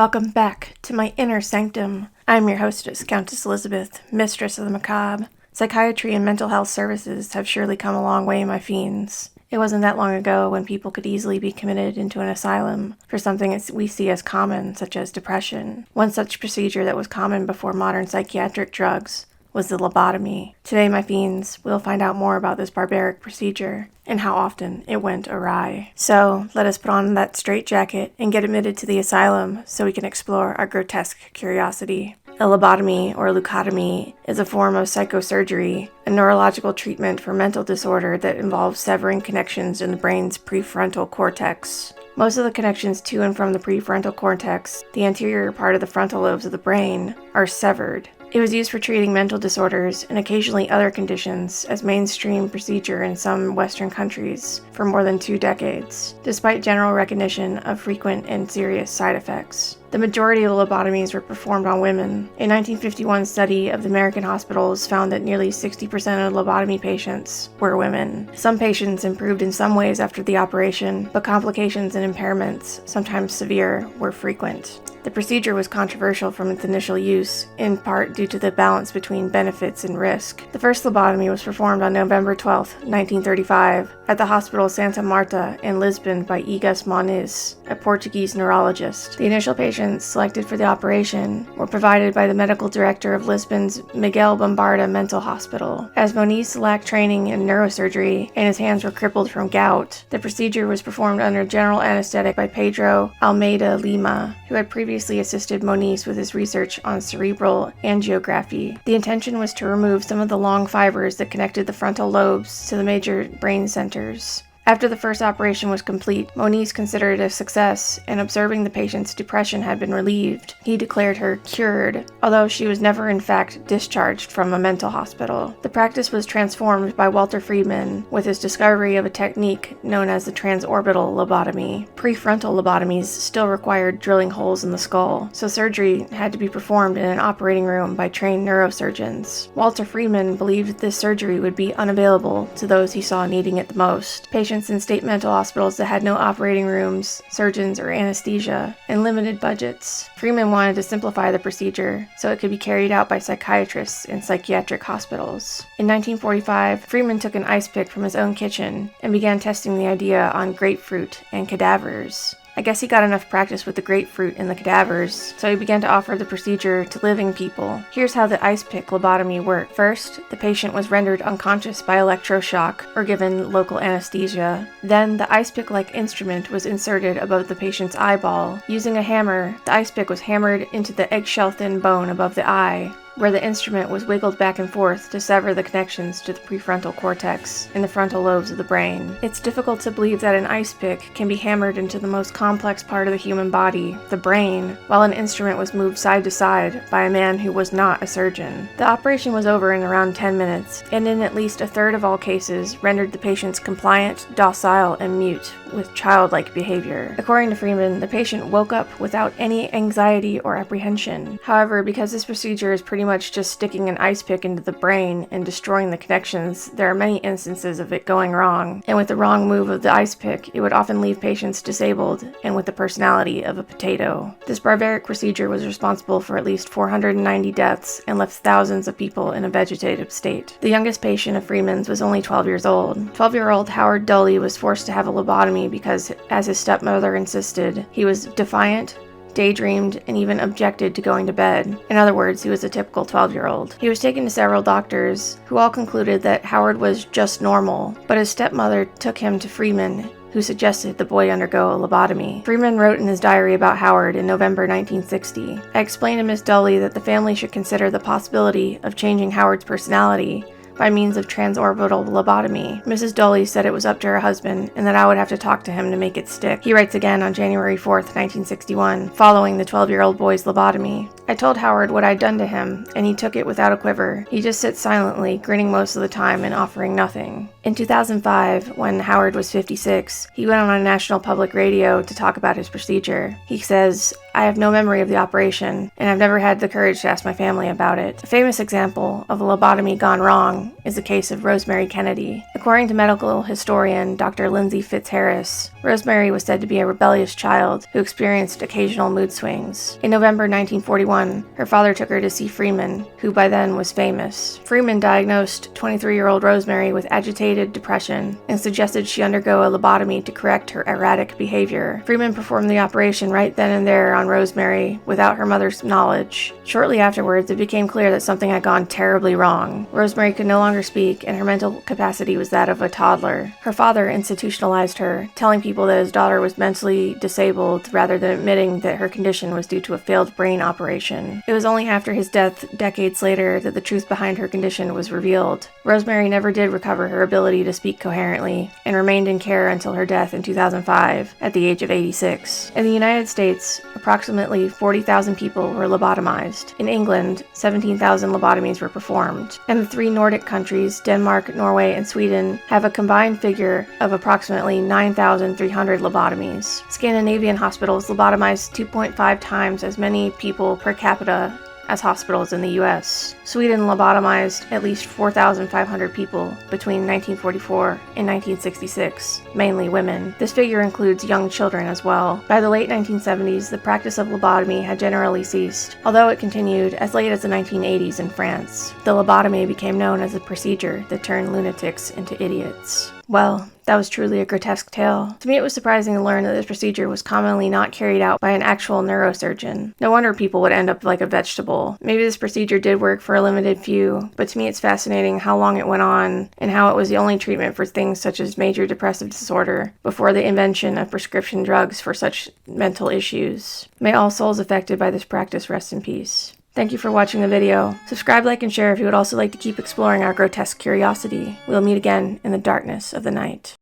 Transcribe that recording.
Welcome back to my inner sanctum. I'm your hostess, Countess Elizabeth, mistress of the macabre. Psychiatry and mental health services have surely come a long way, my fiends. It wasn't that long ago when people could easily be committed into an asylum for something we see as common, such as depression. One such procedure that was common before modern psychiatric drugs was the lobotomy. Today, my fiends, we'll find out more about this barbaric procedure and how often it went awry. So, let us put on that straitjacket and get admitted to the asylum so we can explore our grotesque curiosity. A lobotomy, or leucotomy, is a form of psychosurgery, a neurological treatment for mental disorder that involves severing connections in the brain's prefrontal cortex. Most of the connections to and from the prefrontal cortex, the anterior part of the frontal lobes of the brain, are severed. It was used for treating mental disorders and occasionally other conditions as mainstream procedure in some Western countries for more than 2 decades, despite general recognition of frequent and serious side effects. The majority of lobotomies were performed on women. A 1951 study of the American hospitals found that nearly 60% of lobotomy patients were women. Some patients improved in some ways after the operation, but complications and impairments, sometimes severe, were frequent. The procedure was controversial from its initial use, in part due to the balance between benefits and risk. The first lobotomy was performed on November 12, 1935, at the Hospital Santa Marta in Lisbon by Egas Moniz, a Portuguese neurologist. The initial patients selected for the operation were provided by the medical director of Lisbon's Miguel Bombarda Mental Hospital. As Moniz lacked training in neurosurgery and his hands were crippled from gout, the procedure was performed under general anesthetic by Pedro Almeida Lima, who had previously assisted Moniz with his research on cerebral angiography. The intention was to remove some of the long fibers that connected the frontal lobes to the major brain centers. After the first operation was complete, Moniz considered it a success, and observing the patient's depression had been relieved, he declared her cured, although she was never in fact discharged from a mental hospital. The practice was transformed by Walter Friedman with his discovery of a technique known as the transorbital lobotomy. Prefrontal lobotomies still required drilling holes in the skull, so surgery had to be performed in an operating room by trained neurosurgeons. Walter Friedman believed this surgery would be unavailable to those he saw needing it the most. Patients in state mental hospitals that had no operating rooms, surgeons, or anesthesia, and limited budgets. Freeman wanted to simplify the procedure so it could be carried out by psychiatrists in psychiatric hospitals. In 1945, Freeman took an ice pick from his own kitchen and began testing the idea on grapefruit and cadavers. I guess he got enough practice with the grapefruit and the cadavers, so he began to offer the procedure to living people. Here's how the ice pick lobotomy worked. First, the patient was rendered unconscious by electroshock or given local anesthesia. Then, the ice pick-like instrument was inserted above the patient's eyeball. Using a hammer, the ice pick was hammered into the eggshell-thin bone above the eye, where the instrument was wiggled back and forth to sever the connections to the prefrontal cortex in the frontal lobes of the brain. It's difficult to believe that an ice pick can be hammered into the most complex part of the human body, the brain, while an instrument was moved side to side by a man who was not a surgeon. The operation was over in around 10 minutes, and in at least a third of all cases rendered the patients compliant, docile, and mute, with childlike behavior. According to Freeman, the patient woke up without any anxiety or apprehension. However, because this procedure is pretty much just sticking an ice pick into the brain and destroying the connections, there are many instances of it going wrong, and with the wrong move of the ice pick, it would often leave patients disabled and with the personality of a potato. This barbaric procedure was responsible for at least 490 deaths and left thousands of people in a vegetative state. The youngest patient of Freeman's was only 12 years old. 12-year-old Howard Dully was forced to have a lobotomy because, as his stepmother insisted, he was defiant, daydreamed, and even objected to going to bed. In other words, he was a typical 12-year-old. He was taken to several doctors, who all concluded that Howard was just normal, but his stepmother took him to Freeman, who suggested the boy undergo a lobotomy. Freeman wrote in his diary about Howard in November 1960, "I explained to Miss Dully that the family should consider the possibility of changing Howard's personality by means of transorbital lobotomy. Mrs. Dully said it was up to her husband and that I would have to talk to him to make it stick." He writes again on January 4th, 1961, following the 12-year-old boy's lobotomy. "I told Howard what I'd done to him, and he took it without a quiver. He just sits silently, grinning most of the time and offering nothing." In 2005, when Howard was 56, he went on national public radio to talk about his procedure. He says, "I have no memory of the operation, and I've never had the courage to ask my family about it." A famous example of a lobotomy gone wrong is the case of Rosemary Kennedy. According to medical historian Dr. Lindsay Fitzharris, Rosemary was said to be a rebellious child who experienced occasional mood swings. In November 1941, her father took her to see Freeman, who by then was famous. Freeman diagnosed 23-year-old Rosemary with agitated depression and suggested she undergo a lobotomy to correct her erratic behavior. Freeman performed the operation right then and there on Rosemary without her mother's knowledge. Shortly afterwards, it became clear that something had gone terribly wrong. Rosemary could no longer speak, and her mental capacity was that of a toddler. Her father institutionalized her, telling people that his daughter was mentally disabled rather than admitting that her condition was due to a failed brain operation. It was only after his death, decades later, that the truth behind her condition was revealed. Rosemary never did recover her ability to speak coherently, and remained in care until her death in 2005, at the age of 86. In the United States, approximately 40,000 people were lobotomized. In England, 17,000 lobotomies were performed. And the 3 Nordic countries, Denmark, Norway, and Sweden, have a combined figure of approximately 9,300 lobotomies. Scandinavian hospitals lobotomized 2.5 times as many people per capita as hospitals in the US. Sweden lobotomized at least 4,500 people between 1944 and 1966, mainly women. This figure includes young children as well. By the late 1970s, the practice of lobotomy had generally ceased, although it continued as late as the 1980s in France. The lobotomy became known as a procedure that turned lunatics into idiots. Well, that was truly a grotesque tale. To me, it was surprising to learn that this procedure was commonly not carried out by an actual neurosurgeon. No wonder people would end up like a vegetable. Maybe this procedure did work for a limited few, but to me it's fascinating how long it went on and how it was the only treatment for things such as major depressive disorder before the invention of prescription drugs for such mental issues. May all souls affected by this practice rest in peace. Thank you for watching the video. Subscribe, like, and share if you would also like to keep exploring our grotesque curiosity. We'll meet again in the darkness of the night.